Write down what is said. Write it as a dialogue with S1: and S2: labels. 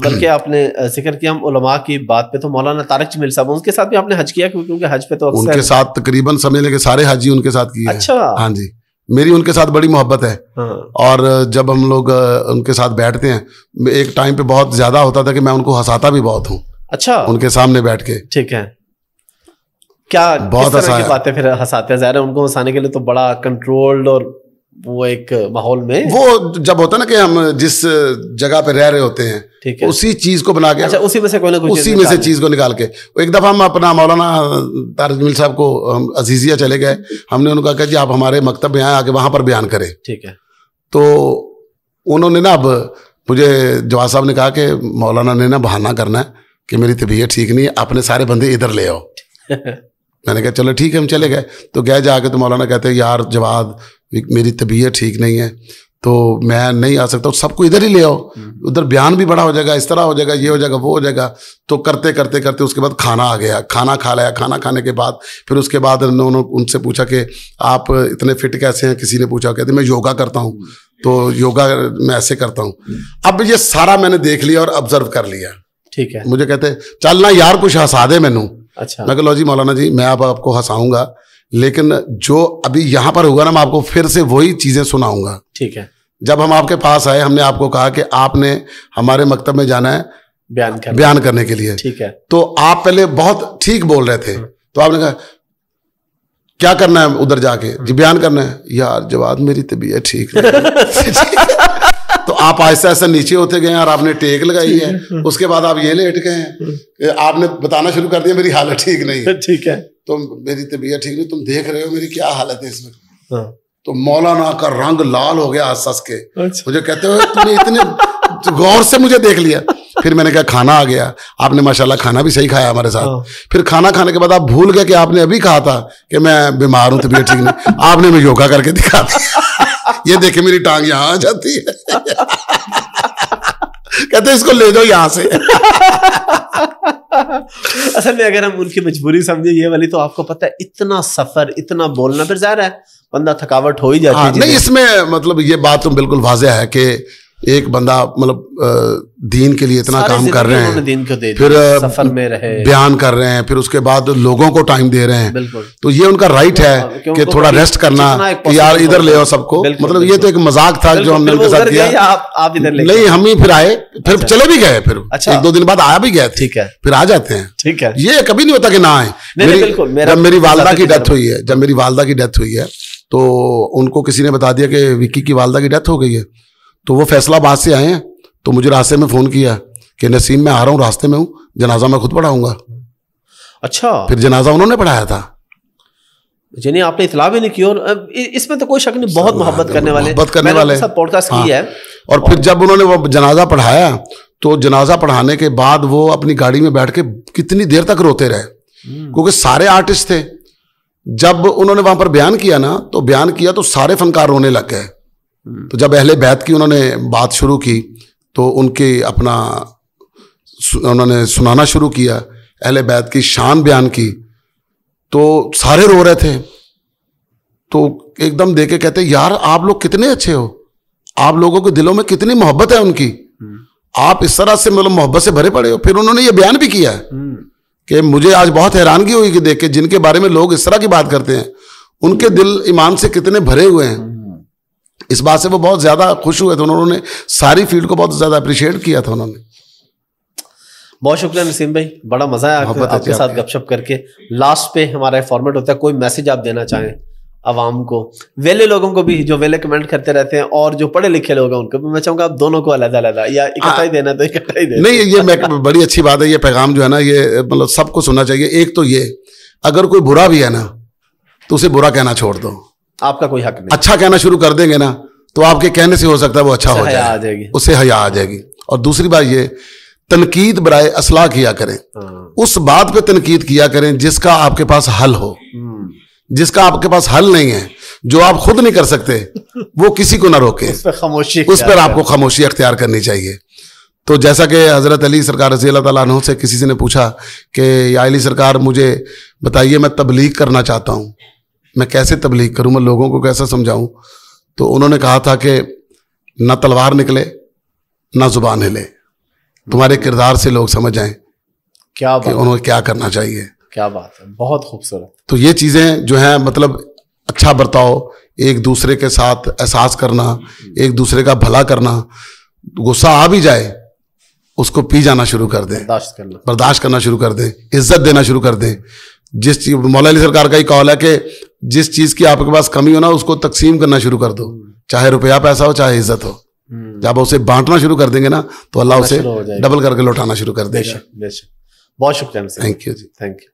S1: بلکہ آپ نے ذکر کیا ہم علماء کی بات پہ تو مولانا طارق جمیل صاحب ان کے ساتھ بھی آپ نے حج کیا کیونکہ حج پہ تو
S2: ان کے ساتھ تقریباً سمجھ لیں کہ سارے حاجی ان کے ساتھ کیے.
S1: اچھا.
S2: ہاں جی, میری ان کے ساتھ بڑی محبت ہے. اور جب ہم لوگ ان کے ساتھ بیٹھتے ہیں, ایک ٹائم پہ بہت زیادہ ہوتا تھا کہ میں ان کو ہنساتا بھی بہت ہوں. اچھا. ان کے سامنے بیٹھ کے.
S1: ٹھیک ہے. کیا بہت طرح کی باتیں پھر ہنساتے ہیں؟ ظاہر ہے ان کو ہنسانے کے لیے تو بڑا کنٹرولڈ اور وہ ایک ماحول میں وہ
S2: جب ہوتا ہے نا کہ ہم جس جگہ پہ رہ رہے ہوتے ہیں اسی چیز کو بنا کے,
S1: اسی میں سے کوئی نہ کوئی
S2: اسی میں سے چیز کو نکال کے. ایک دفعہ ہم اپنا مولانا طارق جمیل صاحب کو ہم عزیزیہ چلے گئے, ہم نے ان کو کہا جی آپ ہمارے مکتب میں آئیں, آ کے وہاں پر بیان کریں.
S1: ٹھیک ہے.
S2: تو انہوں نے نا, اب مجھے جواد صاحب نے کہا کہ مولانا نے نا بہانہ کرنا ہے کہ میری طبیعت ٹھیک نہیں ہے, اپنے سارے بندے ادھر لے آؤ. میں نے کہا چلو ٹھیک ہے, ہم چلے گئے. تو گئے جا کے تو مولانا کہتے ہیں یار جواد میری طبیعت ٹھیک نہیں ہے تو میں نہیں آ سکتا, سب کو ادھر ہی لے آؤ, ادھر بیان بھی بڑا ہو جائے گا, اس طرح ہو جائے گا, یہ ہو جائے گا, وہ ہو جائے گا. تو کرتے کرتے کرتے اس کے بعد کھانا آ گیا, کھانا کھا لیا. کھانا کھانے کے بعد پھر اس کے بعد انہوں نے ان سے پوچھا کہ آپ اتنے فٹ کیسے ہیں؟ کسی نے پوچھا, کہتے میں یوگا کرتا ہوں, تو یوگا میں ایسے کرتا ہوں. اب یہ سارا میں نے دیکھ لیا اور آبزرو کر لیا.
S1: ٹھیک ہے.
S2: مجھے کہتے چل نا یار کچھ ہنسا دے مینوں.
S1: اچھا.
S2: میں کہ لو جی مولانا جی میں اب آپ کو ہنساؤں گا, لیکن جو ابھی یہاں پر ہوگا نا میں آپ کو پھر سے وہی چیزیں سناؤں گا.
S1: ٹھیک ہے.
S2: جب ہم آپ کے پاس آئے ہم نے آپ کو کہا کہ آپ نے ہمارے مکتب میں جانا ہے بیان کرنے کے لیے.
S1: ٹھیک ہے.
S2: تو آپ پہلے بہت ٹھیک بول رہے تھے, تو آپ نے کہا کیا کرنا ہے ادھر جا کے؟ جی بیان کرنا ہے. یار جواد میری طبیعت ٹھیک نہیں. تو آپ آہستہ آہستہ نیچے ہوتے گئے اور آپ نے ٹیک لگائی ہے. اس کے بعد آپ یہ لیٹ گئے ہیں, آپ نے بتانا شروع کر دیا میری حالت ٹھیک نہیں ہے.
S1: ٹھیک ہے.
S2: تو میری طبیعت ٹھیک نہیں, تم دیکھ رہے ہو میری کیا حالت ہے اس میں. تو مولانا کا رنگ لال ہو گیا ہنس ہنس کے. مجھے کہتے ہوئے تم نے اتنے غور سے مجھے دیکھ لیا. پھر میں نے کہا کھانا آ گیا, آپ نے ماشاءاللہ کھانا بھی صحیح کھایا ہمارے ساتھ. پھر کھانا کھانے کے بعد آپ بھول گئے کہ آپ نے ابھی کہا تھا کہ میں بیمار ہوں, طبیعت ٹھیک نہیں. آپ نے میں یوگا کر کے دکھا دیا. یہ دیکھیں میری ٹانگ یہاں آ جاتی ہے. کہتے اس کو لے جاؤ یہاں سے.
S1: اصل میں اگر ہم ان کی مجبوری سمجھے یہ والی, تو آپ کو پتہ ہے اتنا سفر اتنا بولنا, پھر ظاہر ہے بندہ تھکاوٹ ہو ہی جاتی ہے.
S2: نہیں اس میں مطلب یہ بات تو بالکل واضح ہے کہ ایک بندہ مطلب دین کے لیے اتنا کام کر رہے ہیں, پھر
S1: سفر میں رہے,
S2: بیان کر رہے ہیں, پھر اس کے بعد لوگوں کو ٹائم دے رہے ہیں. تو یہ ان کا رائٹ ہے کہ تھوڑا ریسٹ کرنا, کہ یار ادھر لے آؤ سب کو. مطلب یہ تو ایک مذاق تھا جو ہم نے ان کے ساتھ کیا. نہیں ہم ہی پھر آئے, پھر چلے بھی گئے, پھر ایک دو دن بعد آیا بھی گئے. ٹھیک ہے. پھر آ جاتے ہیں.
S1: ٹھیک ہے.
S2: یہ کبھی نہیں ہوتا کہ نہ آئے. جب میری والدہ کی ڈیتھ ہوئی ہے, تو ان کو کسی نے بتا دیا کہ وکی کی والدہ کی ڈیتھ ہو گئی ہے. تو وہ فیصلہ آباد سے آئے ہیں, تو مجھے راستے میں فون کیا کہ نسیم میں آ رہا ہوں, راستے میں ہوں, جنازہ میں خود پڑھاؤں گا.
S1: اچھا.
S2: پھر جنازہ انہوں نے پڑھایا تھا.
S1: یعنی آپ نے اطلاع بھی نہیں کی, اور اس میں تو کوئی شک نہیں, بہت محبت کرنے والے پوڈ کاسٹ کی ہے.
S2: اور پھر جب انہوں نے وہ جنازہ پڑھایا, تو جنازہ پڑھانے کے بعد وہ اپنی گاڑی میں بیٹھ کے کتنی دیر تک روتے رہے, کیونکہ سارے آرٹسٹ تھے. جب انہوں نے وہاں پر بیان کیا نا, تو بیان کیا تو سارے فنکار رونے لگ گئے. تو جب اہل بیت کی انہوں نے بات شروع کی, تو ان کی اپنا انہوں نے سنانا شروع کیا, اہل بیت کی شان بیان کی, تو سارے رو رہے تھے. تو ایک دم دیکھ کے کہتے یار آپ لوگ کتنے اچھے ہو, آپ لوگوں کے دلوں میں کتنی محبت ہے ان کی, آپ اس طرح سے مطلب محبت سے بھرے پڑے ہو. پھر انہوں نے یہ بیان بھی کیا کہ مجھے آج بہت حیرانگی ہوئی کہ دیکھ کے جن کے بارے میں لوگ اس طرح کی بات کرتے ہیں, ان کے دل ایمان سے کتنے بھرے ہوئے ہیں. اس بات سے وہ بہت زیادہ خوش ہوئے تھے. انہوں نے ساری فیلڈ کو بہت زیادہ اپریشیٹ کیا تھا. انہوں نے
S1: بہت شکریہ نسیم بھائی, بڑا مزہ آیا آپ کے ساتھ گپ شپ کر کے. لاسٹ پہ ہمارا فارمیٹ ہوتا ہے, کوئی میسج آپ دینا چاہیں عوام کو, ویلے لوگوں کو بھی جو ویلے کمنٹ کرتے رہتے ہیں, اور جو پڑھے لکھے لوگ ہیں ان کو بھی. میں چاہوں گا آپ دونوں کو علیحدہ علیحدہ, یا اکٹھا ہی دینا تو اکٹھا ہی دینا.
S2: نہیں یہ بڑی اچھی بات ہے. یہ پیغام جو ہے نا, یہ مطلب سب کو سننا چاہیے. ایک تو یہ, اگر کوئی برا بھی ہے نا, تو اسے برا کہنا چھوڑ دو,
S1: آپ کا کوئی حق نہیں.
S2: اچھا کہنا شروع کر دیں گے نا, تو آپ کے کہنے سے ہو سکتا ہے وہ اچھا ہو جائے, اسے حیا آ جائے گی. اور دوسری بات یہ, تنقید برائے اصلاح کیا کریں. اس بات پہ تنقید کیا کریں جس کا آپ کے پاس حل ہو. جس کا آپ کے پاس حل نہیں ہے, جو آپ خود نہیں کر سکتے, وہ کسی کو نہ روکے, اس پر آپ کو خاموشی اختیار کرنی چاہیے. تو جیسا کہ حضرت علی سرکار رضی اللہ تعالیٰ عنہ سے کسی نے پوچھا کہ یا علی سرکار مجھے بتائیے, میں تبلیغ کرنا چاہتا ہوں, میں کیسے تبلیغ کروں, میں لوگوں کو کیسا سمجھاؤں. تو انہوں نے کہا تھا کہ نہ تلوار نکلے نہ زبان ہلے, تمہارے کردار سے لوگ سمجھ جائیں
S1: کیا
S2: کہ انہوں کیا کرنا چاہیے.
S1: کیا بات ہے, بہت خوبصورت.
S2: تو یہ چیزیں جو ہیں مطلب اچھا برتاؤ, ایک دوسرے کے ساتھ احساس کرنا, ایک دوسرے کا بھلا کرنا, غصہ آ بھی جائے اس کو پی جانا شروع کر دیں, برداشت کرنا شروع کر دیں, عزت دینا شروع کر دیں. جس چیز مولا علی سرکار کا ہی قول ہے کہ جس چیز کی آپ کے پاس کمی ہو نا اس کو تقسیم کرنا شروع کر دو, چاہے روپیہ پیسہ ہو چاہے عزت ہو. جب اسے بانٹنا شروع کر دیں گے نا تو اللہ اسے ڈبل کر کے لوٹانا شروع کر دے گا.
S1: بہت شکریہ.
S2: تھینک یو جی.
S1: Thank you.